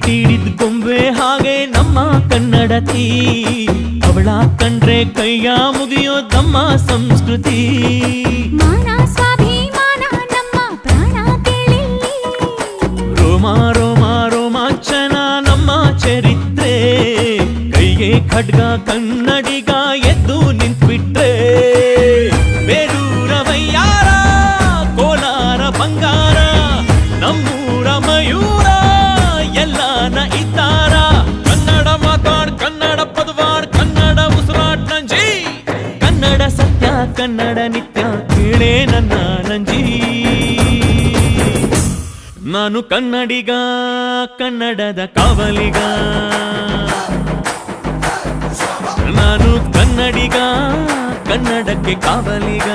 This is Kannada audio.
ತೀಡಿದ ಗೊಂಬೆ ಹಾಗೆ ನಮ್ಮ ಕನ್ನಡತಿ, ಅವಳ ಕಂಡ್ರೆ ಕೈಯ ಮುಗಿಯೋದಮ್ಮ ಸಂಸ್ಕೃತಿ. ಮಾನ ಸ್ವಾಭಿಮಾನ ನಮ್ಮ ಪ್ರಾಣ ಕೇಳಿಲ್ಲಿ, ರೋಮ ರೋಮ ರೋಮಾಂಚನ ನಮ್ಮ ಚರಿತ್ರೆ, ಕೈಗೆ ಖಡ್ಗ ಕನ್ನಡಿಗ ಎದ್ದು ನಿಂತ್ಬಿಟ್ರೆ. ಬೇಲೂರ ವಯ್ಯಾರ, ಕೋಲಾರ ಬಂಗಾರ, ನಮ್ಮೂರ ಮಯೂರ ಎಲ್ಲಾನ ಇದ್ದಾರ. ಕನ್ನಡ ಮಾತಾಡ್, ಕನ್ನಡ ಪದವಾಡ್, ಕನ್ನಡ ಉಸಿರಾಟ್ ನಂಜಿ, ಕನ್ನಡ ಸತ್ಯ ಕನ್ನಡ ನಿತ್ಯ ಕೇಳೇ ನನ್ನ ನಂಜಿ. ನಾನು ಕನ್ನಡಿಗ, ಕನ್ನಡದ ಕಾವಲಿಗ, ನಾನು ಕನ್ನಡಿಗ, ಕನ್ನಡಕ್ಕೆ ಕಾವಲಿಗ.